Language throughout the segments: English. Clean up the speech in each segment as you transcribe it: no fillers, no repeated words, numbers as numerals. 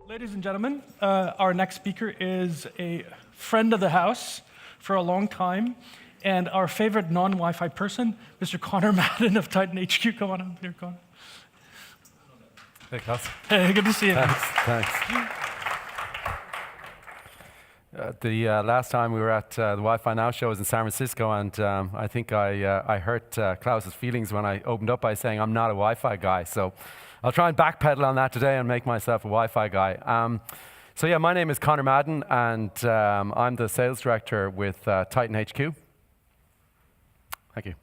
Ladies and gentlemen, our next speaker is a friend of the house for a long time, and our favorite non-Wi-Fi person, Mr. Conor Madden of TitanHQ. Come on up here, Conor. Hey, Klaus. Hey, good to see you. Thanks. The last time we were at the Wi-Fi Now show was in San Francisco, and I think I hurt Klaus's feelings when I opened up by saying I'm not a Wi-Fi guy. So I'll try and backpedal on that today and make myself a Wi-Fi guy. So yeah, my name is Conor Madden, and I'm the sales director with TitanHQ. Thank you.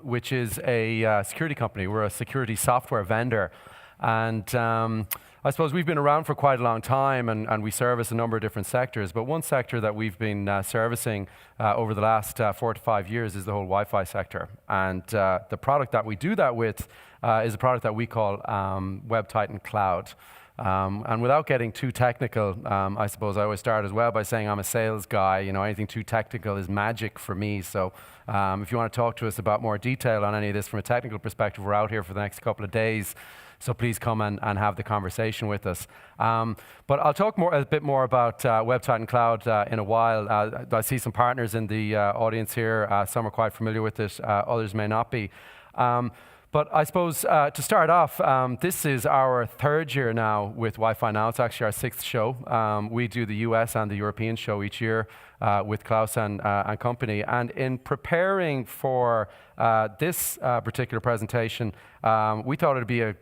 Which is a security company. We're a security software vendor. And I suppose we've been around for quite a long time, and we service a number of different sectors. But one sector that we've been servicing over the last 4 to 5 years is the whole Wi-Fi sector. And the product that we do that with is a product that we call Web Titan Cloud. And without getting too technical, I suppose I always start as well by saying I'm a sales guy. You know, anything too technical is magic for me. So if you want to talk to us about more detail on any of this from a technical perspective, we're out here for the next couple of days. So please come and have the conversation with us. But I'll talk a bit more about Web Titan Cloud in a while. I see some partners in the audience here. Some are quite familiar with it, others may not be. But I suppose to start off, this is our 3rd year now with Wi-Fi Now. It's actually our 6th show. We do the US and the European show each year with Klaus and company. And in preparing for this particular presentation, we thought it'd be a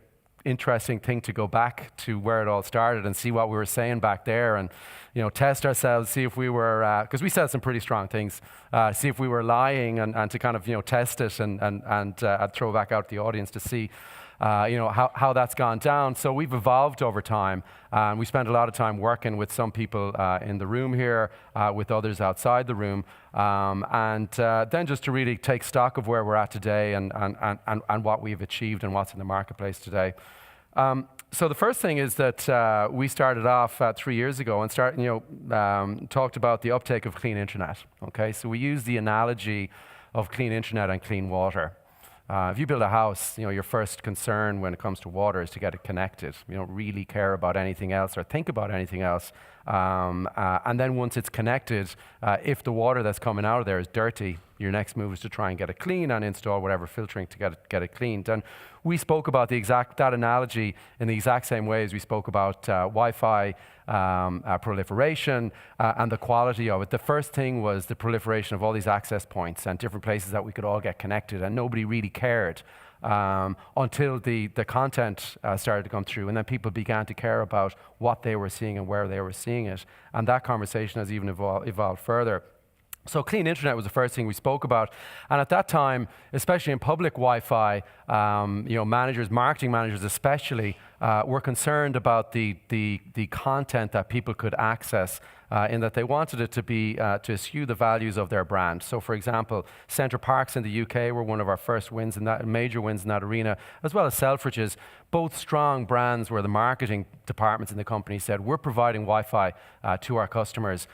interesting thing to go back to where it all started and see what we were saying back there, and test ourselves, see if we were, because we said some pretty strong things, see if we were lying, and to kind of test it and throw back out to the audience to see how that's gone down. So we've evolved over time. We spent a lot of time working with some people in the room here, with others outside the room, and then just to really take stock of where we're at today and what we've achieved and what's in the marketplace today. So the first thing is that we started off 3 years ago and talked about the uptake of clean internet. Okay, so we use the analogy of clean internet and clean water. If you build a house, your first concern when it comes to water is to get it connected. You don't really care about anything else or think about anything else. And then once it's connected, if the water that's coming out of there is dirty, your next move is to try and get it clean and install whatever filtering to get it cleaned. And we spoke about that analogy in the exact same way as we spoke about Wi-Fi proliferation and the quality of it. The first thing was the proliferation of all these access points and different places that we could all get connected, and nobody really cared until the content started to come through, and then people began to care about what they were seeing and where they were seeing it. And that conversation has even evolved further. So clean internet was the first thing we spoke about, and at that time, especially in public Wi-Fi, managers, marketing managers especially, were concerned about the content that people could access, in that they wanted it to be to eschew the values of their brand. So, for example, Centre Parks in the UK were one of our first wins in that, major wins in that arena, as well as Selfridges. Both strong brands where the marketing departments in the company said, we're providing Wi-Fi to our customers.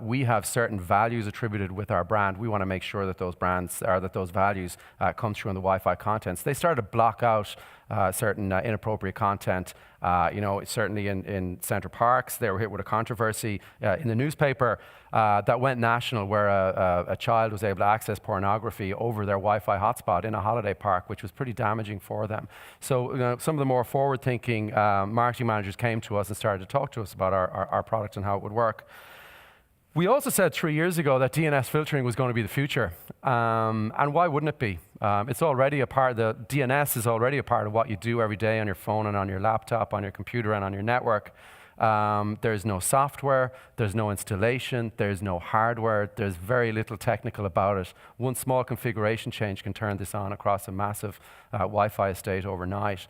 We have certain values attributed with our brand. We want to make sure that those brands, or that those values come through in the Wi-Fi contents. They started to block out certain inappropriate content. Certainly in Centre Parks, they were hit with a controversy in the newspaper that went national, where a child was able to access pornography over their Wi-Fi hotspot in a holiday park, which was pretty damaging for them. So some of the more forward-thinking marketing managers came to us and started to talk to us about our product and how it would work. We also said 3 years ago that DNS filtering was going to be the future, and why wouldn't it be? It's already a part. The DNS is already a part of what you do every day on your phone and on your laptop, on your computer and on your network. There's no software, there's no installation, there's no hardware, there's very little technical about it. One small configuration change can turn this on across a massive Wi-Fi estate overnight.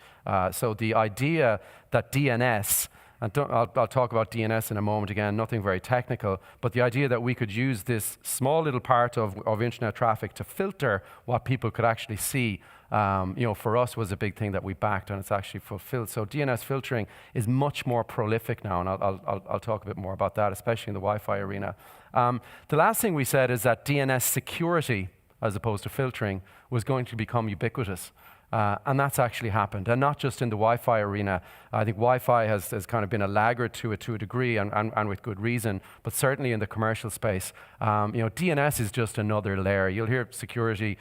So the idea that DNS, and I'll talk about DNS in a moment again, nothing very technical, but the idea that we could use this small little part of internet traffic to filter what people could actually see, for us was a big thing that we backed, and it's actually fulfilled. So DNS filtering is much more prolific now, and I'll talk a bit more about that, especially in the Wi-Fi arena. The last thing we said is that DNS security, as opposed to filtering, was going to become ubiquitous. And that's actually happened, and not just in the Wi-Fi arena. I think Wi-Fi has kind of been a laggard to it to a degree, and with good reason, but certainly in the commercial space. DNS is just another layer. You'll hear security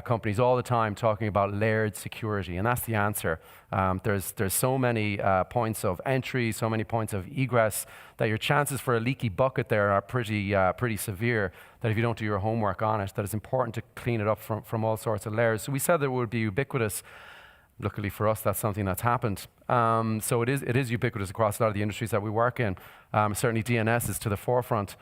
companies all the time talking about layered security, and that's the answer. There's so many points of entry, so many points of egress, that your chances for a leaky bucket there are pretty severe, that if you don't do your homework on it, that it's important to clean it up from all sorts of layers. So we said that it would be ubiquitous. Luckily for us, that's something that's happened. So it is ubiquitous across a lot of the industries that we work in. Certainly DNS is to the forefront.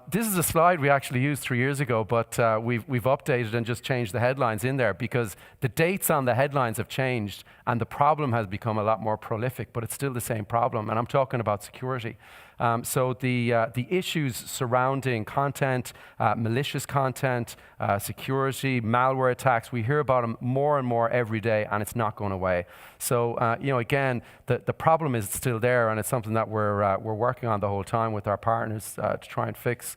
This is a slide we actually used 3 years ago, but we've updated and just changed the headlines in there because the dates on the headlines have changed and the problem has become a lot more prolific, but it's still the same problem, and I'm talking about security. So the issues surrounding content, malicious content, security, malware attacks, we hear about them more and more every day, and it's not going away. So again, the problem is still there, and it's something that we're working on the whole time with our partners to try and fix.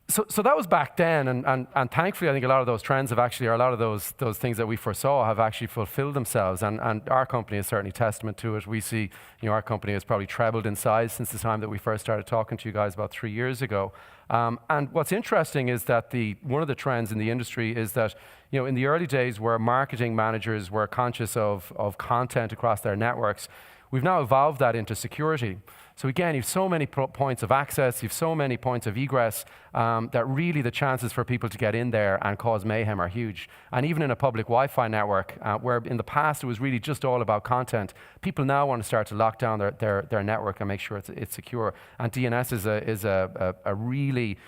So that was back then, and thankfully I think a lot of those trends have actually, or a lot of those things that we foresaw have actually fulfilled themselves, and our company is certainly testament to it. We see, our company has probably trebled in size since the time that we first started talking to you guys about 3 years ago. And what's interesting is that one of the trends in the industry is that, in the early days where marketing managers were conscious of content across their networks, we've now evolved that into security. So again, you've so many points of access, you've so many points of egress, that really the chances for people to get in there and cause mayhem are huge. And even in a public Wi-Fi network, where in the past it was really just all about content, people now want to start to lock down their network and make sure it's secure. And DNS is a really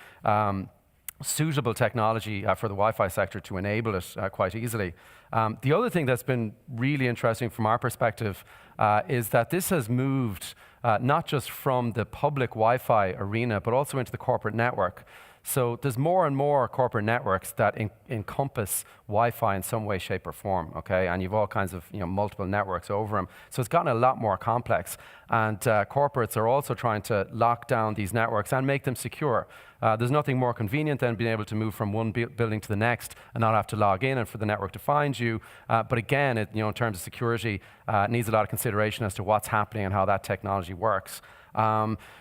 suitable technology for the Wi-Fi sector to enable it quite easily. The other thing that's been really interesting from our perspective is that this has moved not just from the public Wi-Fi arena, but also into the corporate network. So there's more and more corporate networks that encompass Wi-Fi in some way, shape, or form, okay? And you've all kinds of multiple networks over them. So it's gotten a lot more complex. And corporates are also trying to lock down these networks and make them secure. There's nothing more convenient than being able to move from one building to the next and not have to log in and for the network to find you. But again, in terms of security, it needs a lot of consideration as to what's happening and how that technology works.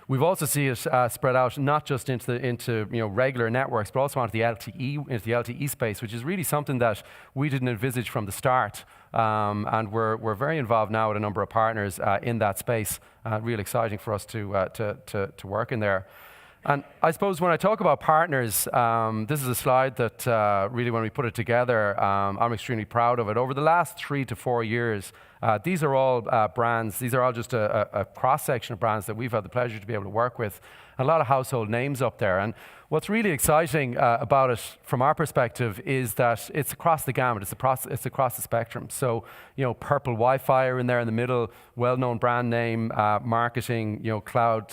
We've also seen it spread out not just into regular networks, but also into the LTE space, which is really something that we didn't envisage from the start. And we're very involved now with a number of partners in that space. Real exciting for us to work in there. And I suppose when I talk about partners, this is a slide that really, when we put it together, I'm extremely proud of it. Over the last 3 to 4 years, these are all brands. These are all just a cross-section of brands that we've had the pleasure to be able to work with. A lot of household names up there. And what's really exciting about it from our perspective is that it's across the gamut. It's across the spectrum. So, Purple Wi-Fi are in there in the middle, well-known brand name, marketing, cloud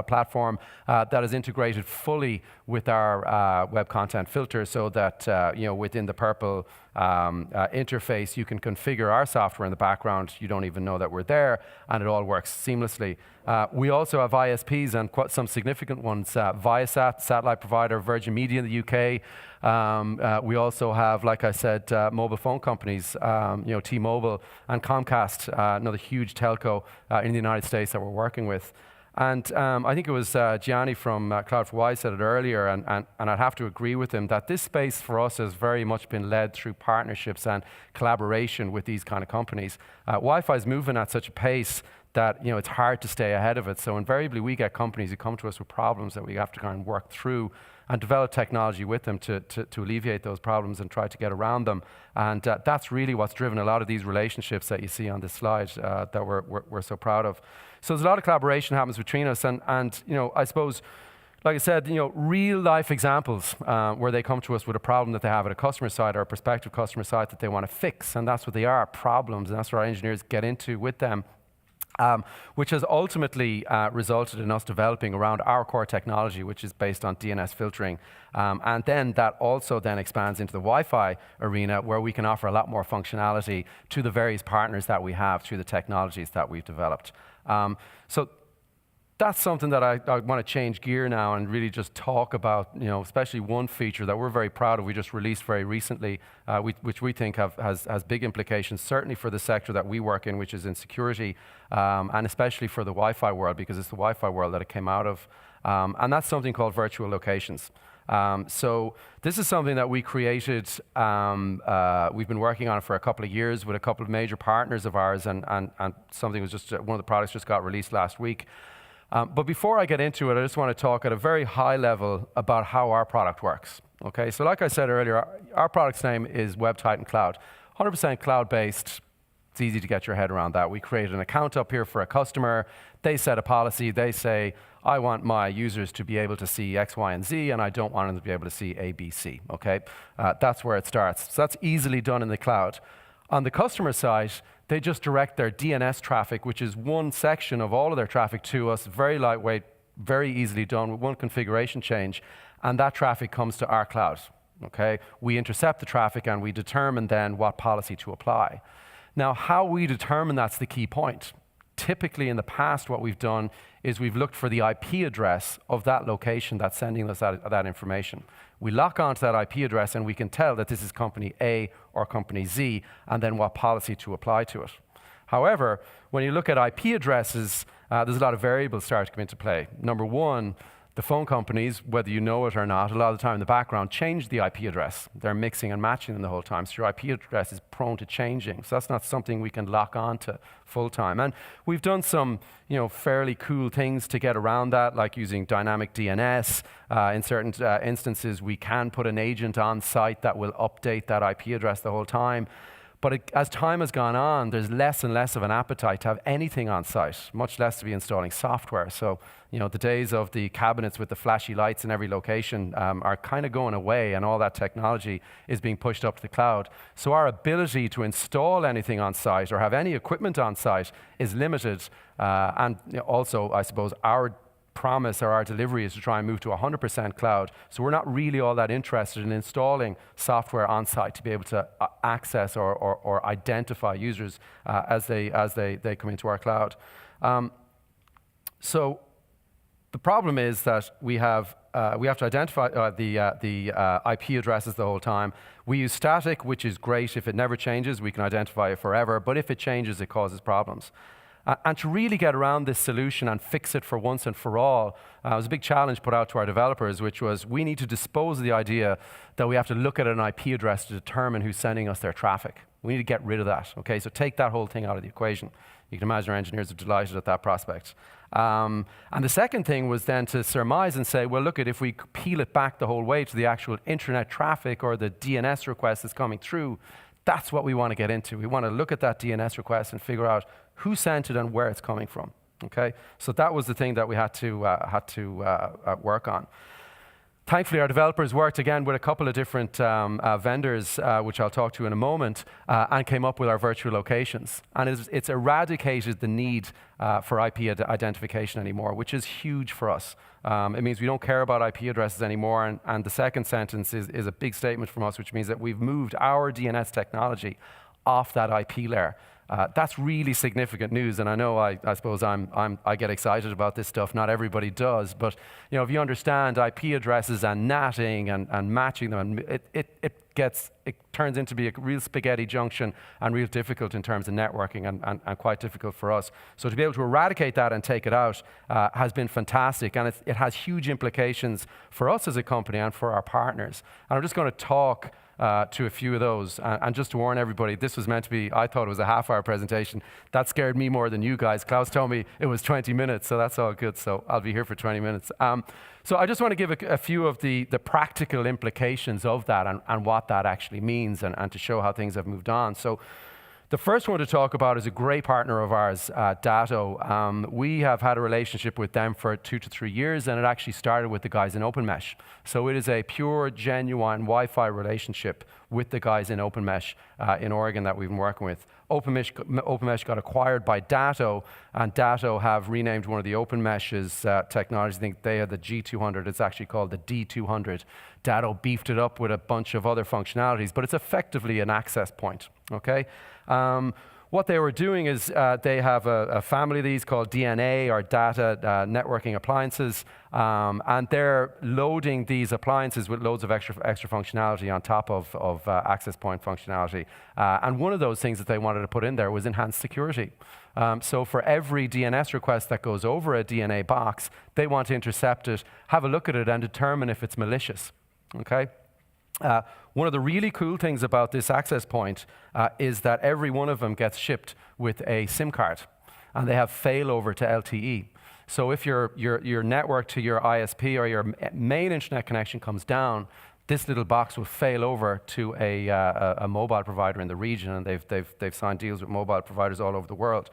platform that is integrated fully with our web content filter, so that within the Purple interface, you can configure our software in the background. You don't even know that we're there, and it all works seamlessly. We also have ISPs, and quite some significant ones. Viasat, satellite provider, Virgin Media in the UK. We also have, like I said, mobile phone companies, T-Mobile and Comcast, another huge telco in the United States that we're working with. And I think it was Gianni from Cloud4Y said it earlier, and I'd have to agree with him, that this space for us has very much been led through partnerships and collaboration with these kind of companies. Wi-Fi is moving at such a pace that it's hard to stay ahead of it. So invariably we get companies who come to us with problems that we have to kind of work through and develop technology with them to alleviate those problems and try to get around them. And that's really what's driven a lot of these relationships that you see on this slide that we're so proud of. So there's a lot of collaboration happens between us, and I suppose, like I said, real life examples where they come to us with a problem that they have at a customer side or a prospective customer side that they want to fix, and that's what they are, problems, and that's what our engineers get into with them. Which has ultimately resulted in us developing around our core technology, which is based on DNS filtering. And then that also then expands into the Wi-Fi arena, where we can offer a lot more functionality to the various partners that we have through the technologies that we've developed. So that's something that I want to change gear now and really just talk about, especially one feature that we're very proud of. We just released very recently, which we think has big implications, certainly for the sector that we work in, which is in security, and especially for the Wi-Fi world, because it's the Wi-Fi world that it came out of. And that's something called virtual locations. So this is something that we created. We've been working on it for a couple of years with a couple of major partners of ours, and something was just one of the products just got released last week. But before I get into it, I just want to talk at a very high level about how our product works. Okay, so like I said earlier, our product's name is WebTitan Cloud. 100% cloud-based. It's easy to get your head around that. We create an account up here for a customer. They set a policy. They say, I want my users to be able to see X, Y, and Z, and I don't want them to be able to see A, B, C. Okay, that's where it starts. So that's easily done in the cloud. On the customer side, they just direct their DNS traffic, which is one section of all of their traffic, to us. Very lightweight, very easily done with one configuration change, and that traffic comes to our cloud. Okay, we intercept the traffic and we determine then what policy to apply. Now, how we determine that's the key point. Typically in the past, what we've done is we've looked for the IP address of that location that's sending us that information. We lock onto that IP address and we can tell that this is company A or company Z, and then what policy to apply to it. However, when you look at IP addresses, there's a lot of variables start to come into play. Number one, the phone companies, whether you know it or not, a lot of the time in the background, change the IP address. They're mixing and matching them the whole time, so your IP address is prone to changing. So that's not something we can lock on to full time. And we've done some fairly cool things to get around that, like using dynamic DNS. In certain instances, we can put an agent on site that will update that IP address the whole time. But as time has gone on, there's less and less of an appetite to have anything on site, much less to be installing software. So, the days of the cabinets with the flashy lights in every location are kind of going away, and all that technology is being pushed up to the cloud. So our ability to install anything on site or have any equipment on site is limited. And also, I suppose, our promise or our delivery is to try and move to 100% cloud. So we're not really all that interested in installing software on site to be able to access or identify users as they come into our cloud. So the problem is that we have to identify the IP addresses the whole time. We use static, which is great. If it never changes, we can identify it forever. But if it changes, it causes problems. And to really get around this solution and fix it for once and for all, was a big challenge put out to our developers, which was we need to dispose of the idea that we have to look at an IP address to determine who's sending us their traffic. We need to get rid of that. Okay, so take that whole thing out of the equation. You can imagine our engineers are delighted at that prospect. And the second thing was then to surmise and say, well, look, if we peel it back the whole way to the actual internet traffic or the DNS request that's coming through, that's what we want to get into. We want to look at that DNS request and figure out who sent it and where it's coming from. Okay, so that was the thing that we had to work on. Thankfully, our developers worked again with a couple of different vendors, which I'll talk to in a moment, and came up with our virtual locations. And it's eradicated the need for IP identification anymore, which is huge for us. It means we don't care about IP addresses anymore. And the second sentence is a big statement from us, which means that we've moved our DNS technology off that IP layer. That's really significant news, and I know I suppose I get excited about this stuff. Not everybody does, but if you understand IP addresses and NATing and matching them, it turns into be a real spaghetti junction and real difficult in terms of networking and quite difficult for us. So to be able to eradicate that and take it out has been fantastic, and it has huge implications for us as a company and for our partners. And I'm just going to talk to a few of those. And just to warn everybody, this was meant to be, I thought it was a half-hour presentation. That scared me more than you guys. Klaus told me it was 20 minutes, so that's all good. So I'll be here for 20 minutes. So I just want to give a few of the practical implications of that and what that actually means and to show how things have moved on. So the first one to talk about is a great partner of ours, Datto. We have had a relationship with them for 2 to 3 years, and it actually started with the guys in OpenMesh. So it is a pure, genuine Wi-Fi relationship with the guys in OpenMesh in Oregon that we've been working with. OpenMesh got acquired by Datto, and Datto have renamed one of the OpenMesh's technologies. I think they had the G200. It's actually called the D200. Datto beefed it up with a bunch of other functionalities, but it's effectively an access point. Okay. what they were doing is they have a family of these called DNA, or data networking appliances, and they're loading these appliances with loads of extra functionality on top of access point functionality. And one of those things that they wanted to put in there was enhanced security. So for every DNS request that goes over a DNA box, they want to intercept it, have a look at it, and determine if it's malicious. Okay? One of the really cool things about this access point is that every one of them gets shipped with a SIM card, and they have failover to LTE. So if your network to your ISP or your main internet connection comes down, this little box will fail over to a mobile provider in the region, and they've signed deals with mobile providers all over the world.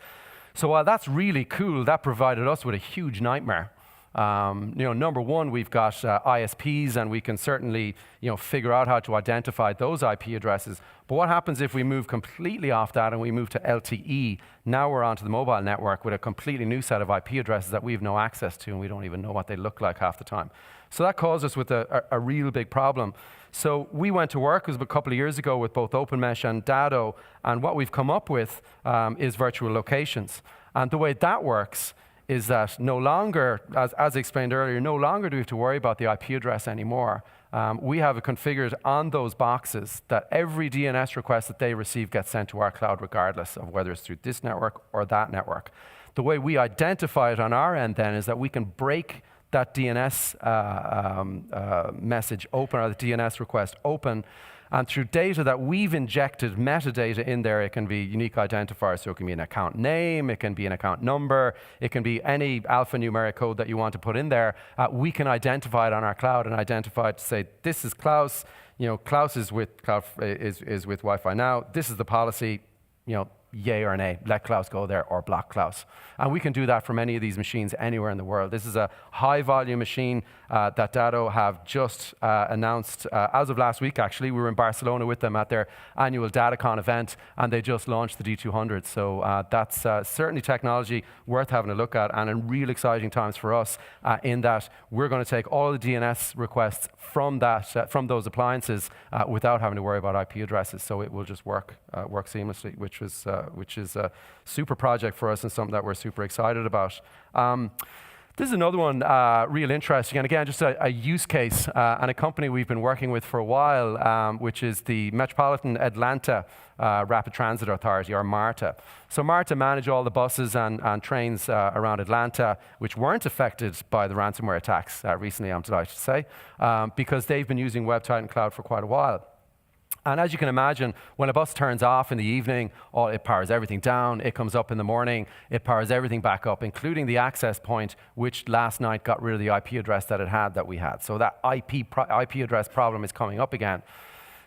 So while that's really cool, that provided us with a huge nightmare. Number one, we've got ISPs, and we can certainly figure out how to identify those IP addresses. But what happens if we move completely off that and we move to LTE? Now we're onto the mobile network with a completely new set of IP addresses that we have no access to, and we don't even know what they look like half the time. So that caused us with a real big problem. So we went to work, it was a couple of years ago, with both OpenMesh and Dado, and what we've come up with is virtual locations. And the way that works is that no longer, as explained earlier, no longer do we have to worry about the IP address anymore. We have it configured on those boxes that every DNS request that they receive gets sent to our cloud, regardless of whether it's through this network or that network. The way we identify it on our end then is that we can break that DNS message open, or the DNS request open, and through data that we've injected, metadata in there, it can be unique identifiers. So it can be an account name, it can be an account number, it can be any alphanumeric code that you want to put in there. We can identify it on our cloud and identify it to say, this is Klaus. Klaus is with Wi-Fi Now. This is the policy. Yay or nay, let Klaus go there or block Klaus. And we can do that from any of these machines anywhere in the world. This is a high volume machine that Dado have just announced as of last week, actually. We were in Barcelona with them at their annual DataCon event, and they just launched the D200. So that's certainly technology worth having a look at, and in real exciting times for us in that we're going to take all the DNS requests from those appliances without having to worry about IP addresses. So it will just work seamlessly, which is a super project for us and something that we're super excited about. This is another one real interesting, and again, just a use case and a company we've been working with for a while, which is the Metropolitan Atlanta Rapid Transit Authority, or MARTA. So MARTA manage all the buses and trains around Atlanta, which weren't affected by the ransomware attacks recently, I'm delighted to say, because they've been using WebTitan Cloud for quite a while. And as you can imagine, when a bus turns off in the evening, it powers everything down. It comes up in the morning. It powers everything back up, including the access point, which last night got rid of the IP address that we had. So that IP address problem is coming up again.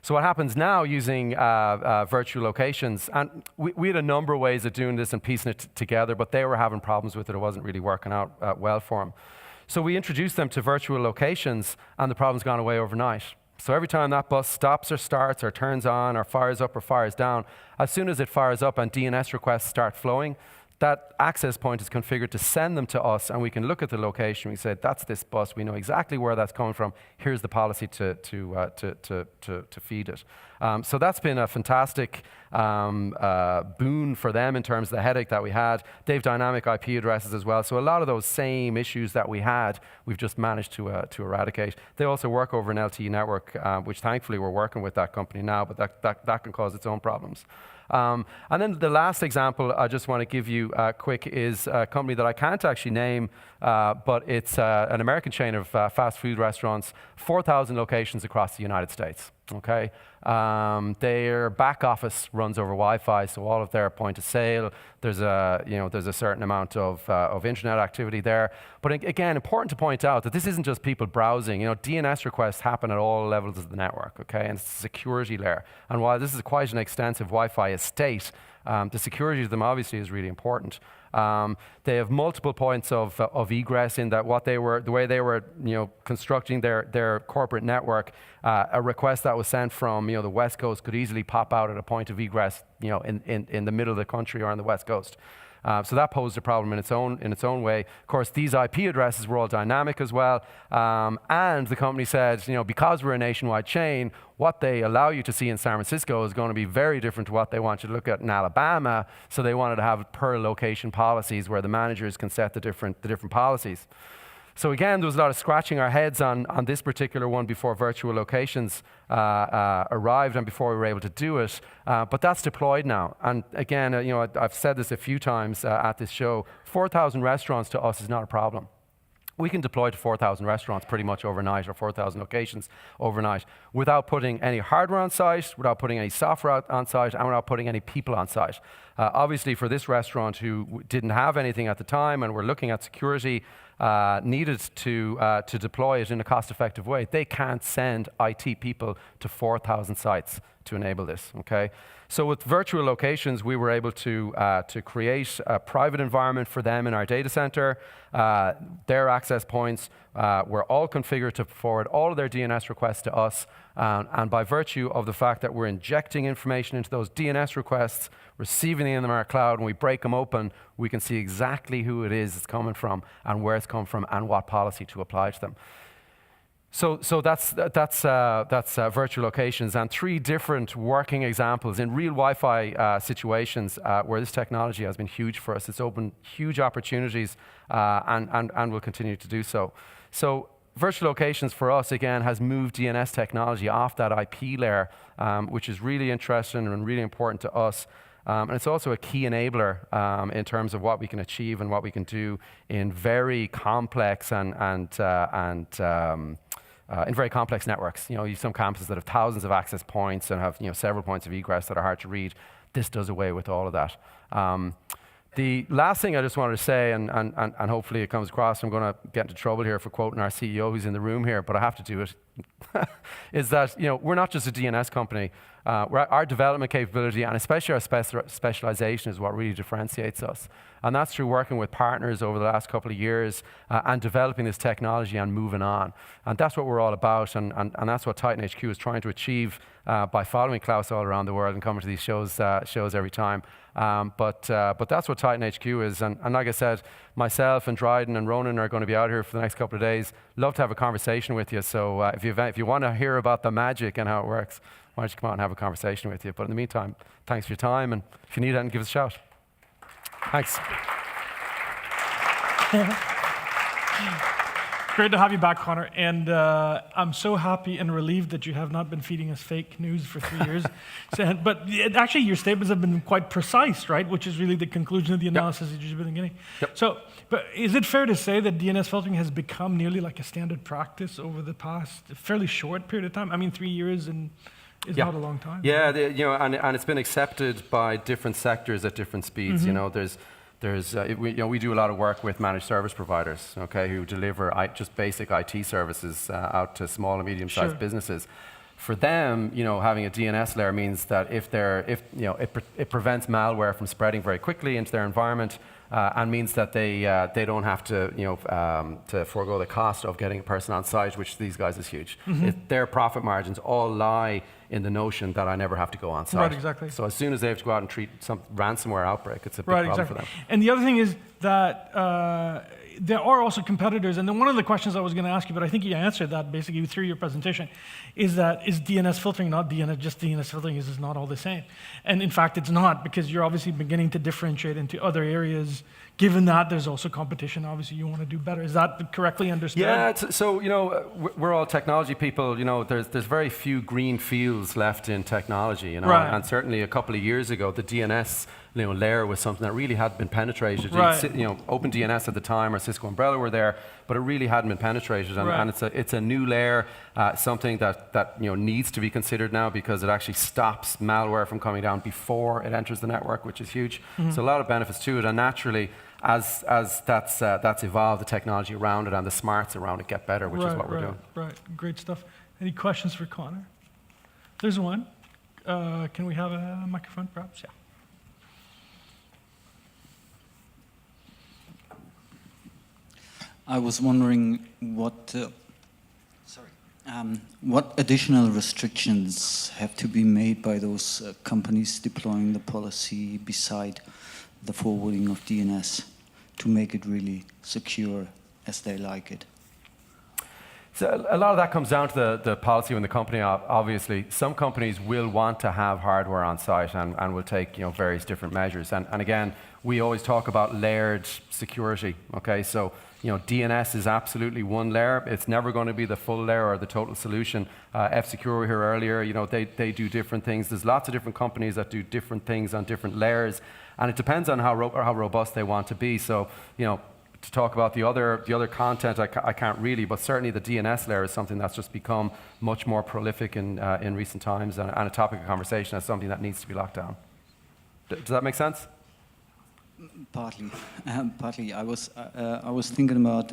So what happens now using virtual locations, and we had a number of ways of doing this and piecing it together, but they were having problems with it. It wasn't really working out well for them. So we introduced them to virtual locations, and the problem's gone away overnight. So every time that bus stops or starts or turns on or fires up or fires down, as soon as it fires up and DNS requests start flowing, that access point is configured to send them to us, and we can look at the location. We say, that's this bus. We know exactly where that's coming from. Here's the policy to feed it. So that's been a fantastic boon for them in terms of the headache that we had. They have dynamic IP addresses as well. So a lot of those same issues that we had, we've just managed to eradicate. They also work over an LTE network, which thankfully we're working with that company now, but that can cause its own problems. And then the last example I just want to give you quick is a company that I can't actually name, but it's an American chain of fast food restaurants, 4,000 locations across the United States. Okay, their back office runs over Wi-Fi, so all of their point of sale, there's a certain amount of internet activity there. But again, important to point out that this isn't just people browsing. DNS requests happen at all levels of the network. Okay, and it's a security layer. And while this is quite an extensive Wi-Fi estate, the security of them obviously is really important. They have multiple points of egress in that the way they were constructing their corporate network. A request that was sent from the West Coast could easily pop out at a point of egress in the middle of the country or on the West Coast. So that posed a problem in its own way. Of course, these IP addresses were all dynamic as well. And the company said, because we're a nationwide chain, what they allow you to see in San Francisco is going to be very different to what they want you to look at in Alabama. So they wanted to have per location policies where the managers can set the different policies. So again, there was a lot of scratching our heads on this particular one before virtual locations arrived and before we were able to do it. But that's deployed now. And again, I've said this a few times at this show, 4,000 restaurants to us is not a problem. We can deploy to 4,000 restaurants pretty much overnight, or 4,000 locations overnight, without putting any hardware on site, without putting any software on site, and without putting any people on site. Obviously, for this restaurant who didn't have anything at the time and were looking at security, needed to deploy it in a cost-effective way, they can't send IT people to 4,000 sites to enable this, okay? So with virtual locations, we were able to create a private environment for them in our data center. Their access points were all configured to forward all of their DNS requests to us. And by virtue of the fact that we're injecting information into those DNS requests, receiving them in our cloud, and we break them open, we can see exactly who it is it's coming from and where it's come from and what policy to apply to them. So that's virtual locations, and 3 different working examples in real Wi-Fi situations where this technology has been huge for us. It's opened huge opportunities and will continue to do so. So virtual locations for us, again, has moved DNS technology off that IP layer, which is really interesting and really important to us. And it's also a key enabler in terms of what we can achieve and what we can do in very complex in very complex networks. You have some campuses that have thousands of access points and have several points of egress that are hard to read. This does away with all of that. The last thing I just wanted to say, and hopefully it comes across, I'm going to get into trouble here for quoting our CEO who's in the room here, but I have to do it, is that we're not just a DNS company. Our development capability, and especially our specialization, is what really differentiates us. And that's through working with partners over the last couple of years and developing this technology and moving on. And that's what we're all about, and that's what TitanHQ is trying to achieve by following Klaus all around the world and coming to these shows every time. But that's what TitanHQ is. And like I said, myself and Dryden and Ronan are going to be out here for the next couple of days. Love to have a conversation with you. So if you want to hear about the magic and how it works, why don't you come out and have a conversation with you. But in the meantime, thanks for your time. And if you need anything, give us a shout. Thanks. Great to have you back, Conor. And I'm so happy and relieved that you have not been feeding us fake news for 3 years. But actually, your statements have been quite precise, right? Which is really the conclusion of the analysis that you've been getting. Yep. So, but is it fair to say that DNS filtering has become nearly like a standard practice over the past fairly short period of time? I mean, 3 years is not a long time. Yeah, and it's been accepted by different sectors at different speeds. We do a lot of work with managed service providers, okay, who deliver just basic IT services out to small and medium-sized businesses. For them, having a DNS layer means that it prevents malware from spreading very quickly into their environment, and means that they don't have to forego the cost of getting a person on site, which these guys is huge. Their profit margins all lie in the notion that I never have to go on site. Right, exactly. So as soon as they have to go out and treat some ransomware outbreak, it's a big problem for them. And the other thing is that there are also competitors, and then one of the questions I was going to ask you, but I think you answered that basically through your presentation, is DNS filtering not DNS, just DNS filtering is not all the same. And in fact, it's not, because you're obviously beginning to differentiate into other areas. Given that there's also competition, obviously you want to do better. Is that correctly understood? Yeah, so we're all technology people. There's very few green fields left in technology. Right. And certainly a couple of years ago, the DNS layer was something that really hadn't been penetrated. Right. OpenDNS at the time or Cisco Umbrella were there, but it really hadn't been penetrated. And it's a new layer, something that needs to be considered now, because it actually stops malware from coming down before it enters the network, which is huge. So a lot of benefits to it, and naturally, as that's evolved, the technology around it and the smarts around it get better, which is what we're doing. Right, great stuff. Any questions for Conor? There's one. Can we have a microphone, perhaps? Yeah. I was wondering what additional restrictions have to be made by those companies deploying the policy beside the forwarding of DNS to make it really secure as they like it? So a lot of that comes down to the policy in the company, obviously. Some companies will want to have hardware on site and will take various different measures. And again, we always talk about layered security, okay? So DNS is absolutely one layer. It's never going to be the full layer or the total solution. F-Secure were here earlier, they do different things. There's lots of different companies that do different things on different layers. And it depends on how robust they want to be. So, to talk about the other content, I can't really, but certainly the DNS layer is something that's just become much more prolific in recent times and a topic of conversation as something that needs to be locked down. Does that make sense? Partly. Partly. I was thinking about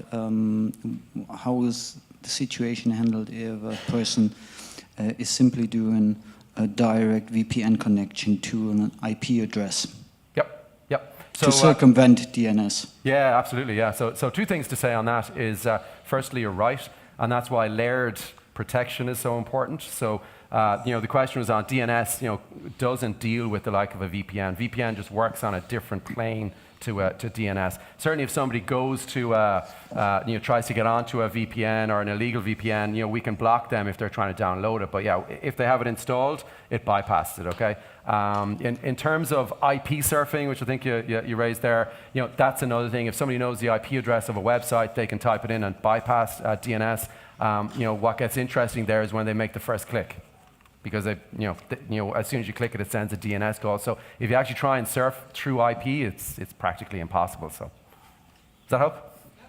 how is the situation handled if a person is simply doing a direct VPN connection to an IP address. Yep. To circumvent DNS. Yeah, absolutely, yeah. So two things to say on that is, firstly, you're right, and that's why layered protection is so important. So, the question was on DNS, doesn't deal with the like of a VPN. VPN just works on a different plane to DNS. Certainly if somebody goes to, tries to get onto a VPN or an illegal VPN, we can block them if they're trying to download it. But yeah, if they have it installed, it bypasses it, okay? In terms of IP surfing, which I think you raised there, that's another thing. If somebody knows the IP address of a website, they can type it in and bypass DNS. What gets interesting there is when they make the first click, because as soon as you click it, it sends a DNS call. So if you actually try and surf through IP, it's practically impossible. So does that help? Yeah.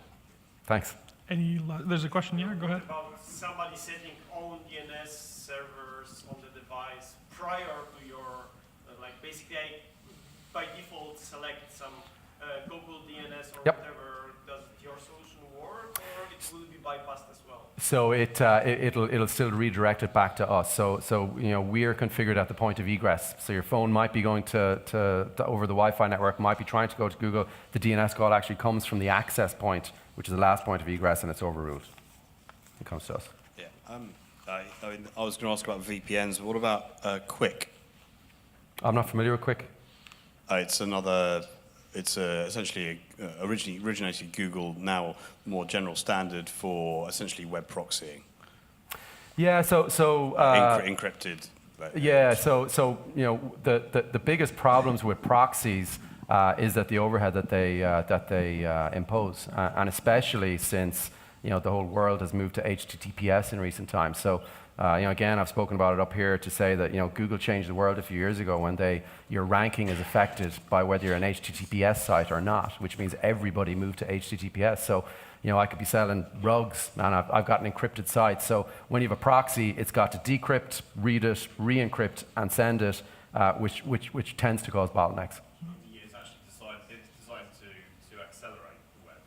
Thanks. There's a question here. Go ahead. About somebody setting own DNS servers on the device prior to your, basically I, by default, select some Google DNS or whatever. Does your solution work, or it will be bypassed as well? So it'll still redirect it back to us. So we are configured at the point of egress. So your phone might be going to over the Wi-Fi network, might be trying to go to Google. The DNS call actually comes from the access point, which is the last point of egress, and it's overruled. It comes to us. Yeah. I was going to ask about VPNs. What about Quick? I'm not familiar with Quick. It's essentially originated Google, now more general standard for essentially web proxying. Yeah, so encrypted. Yeah, so the biggest problems with proxies is that the overhead that they impose, and especially since the whole world has moved to HTTPS in recent times. So again, I've spoken about it up here to say that Google changed the world a few years ago when your ranking is affected by whether you're an HTTPS site or not, which means everybody moved to HTTPS. So I could be selling rugs and I've got an encrypted site. So when you have a proxy, it's got to decrypt, read it, re-encrypt, and send it, which tends to cause bottlenecks. It's actually designed to accelerate the web.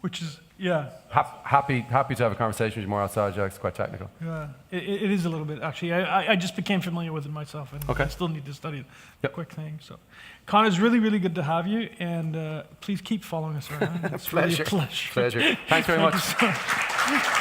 Which is, yeah. Happy to have a conversation with you more outside, Jack. It's quite technical. Yeah, it is a little bit, actually. I just became familiar with it myself, and I still need to study the quick thing. So, Conor, it's really, really good to have you, and please keep following us around. It's Pleasure. really a pleasure. Thanks very much.